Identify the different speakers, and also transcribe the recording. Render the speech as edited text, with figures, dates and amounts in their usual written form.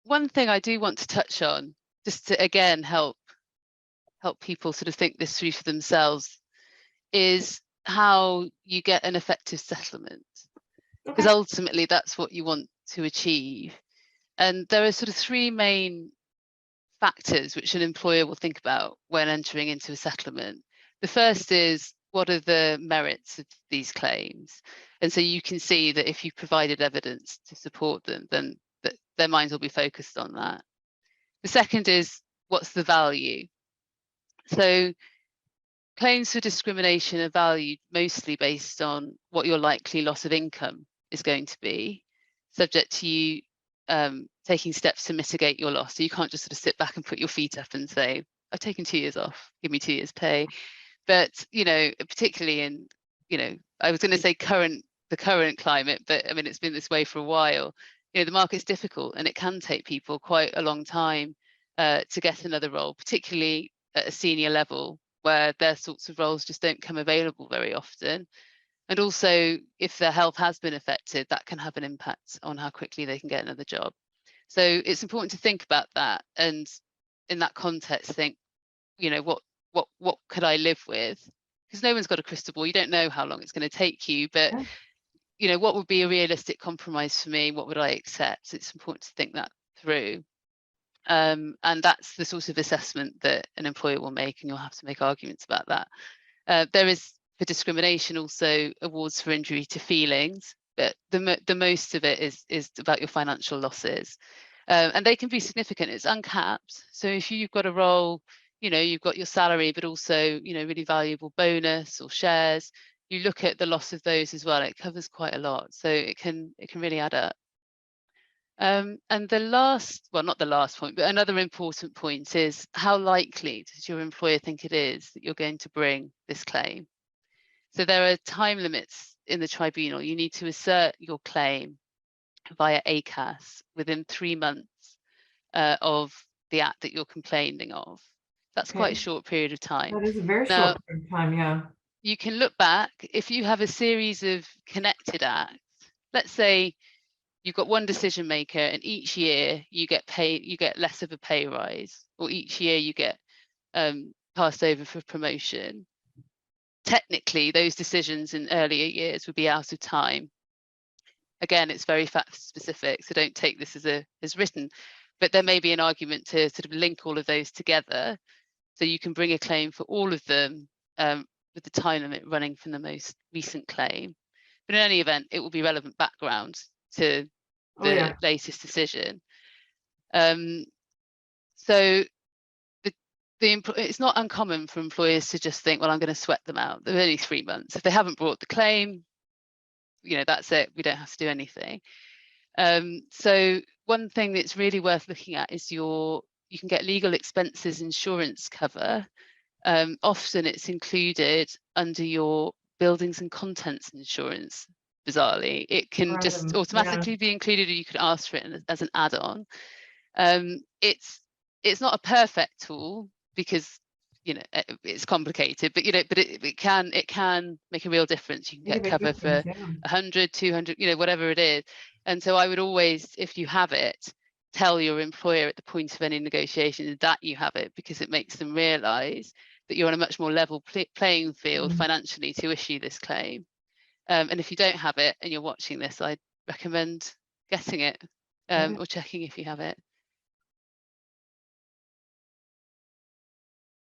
Speaker 1: one thing I do want to touch on, just to again help people sort of think this through for themselves, is how you get an effective settlement, because ultimately that's what you want to achieve. And there are sort of three main factors which an employer will think about when entering into a settlement. The first is, what are the merits of these claims? And so you can see that if you've provided evidence to support them, then their minds will be focused on that. The second is, what's the value? So claims for discrimination are valued mostly based on what your likely loss of income is going to be, subject to you taking steps to mitigate your loss. So you can't just sort of sit back and put your feet up and say, I've taken 2 years off, give me 2 years pay. But, you know, particularly in, you know, I was going to say the current climate, but I mean, it's been this way for a while. You know, the market's difficult and it can take people quite a long time to get another role, particularly at a senior level, where their sorts of roles just don't come available very often. And also, if their health has been affected, that can have an impact on how quickly they can get another job. So it's important to think about that, and in that context, think, you know, what could I live with? Because no one's got a crystal ball. You don't know how long it's going to take you, but you know, what would be a realistic compromise for me? What would I accept? It's important to think that through. And that's the sort of assessment that an employer will make, and you'll have to make arguments about that. There is, for discrimination, also awards for injury to feelings, but the most of it is about your financial losses, and they can be significant. It's uncapped, so if you've got a role, you know, you've got your salary, but also, you know, really valuable bonus or shares, you look at the loss of those as well. It covers quite a lot, so it can really add up. And the last, well, not the last point, but another important point is, how likely does your employer think it is that you're going to bring this claim? So there are time limits in the tribunal. You need to assert your claim via ACAS within 3 months of the act that you're complaining of. That's quite a short period of time.
Speaker 2: That is a very short period of time, yeah.
Speaker 1: You can look back, if you have a series of connected acts, let's say you've got one decision maker and each year you get less of a pay rise, or each year you get passed over for promotion. Technically, those decisions in earlier years would be out of time. Again, it's very fact specific, so don't take this as written, but there may be an argument to sort of link all of those together, so you can bring a claim for all of them with the time limit running from the most recent claim. But in any event, it will be relevant background to the latest decision. So it's not uncommon for employers to just think, well, I'm going to sweat them out. They're only 3 months. If they haven't brought the claim, you know, that's it. We don't have to do anything. So one thing that's really worth looking at is you can get legal expenses insurance cover. Often it's included under your buildings and contents insurance. Bizarrely, it can just automatically be included, or you could ask for it as an add-on. It's not a perfect tool, because, you know, it's complicated, but, you know, but it can make a real difference. You can get cover for 100, 200, you know, whatever it is. And so I would always, if you have it, tell your employer at the point of any negotiation that you have it, because it makes them realize that you're on a much more level playing field financially to issue this claim. And if you don't have it and you're watching this, I'd recommend getting it or checking if you have it.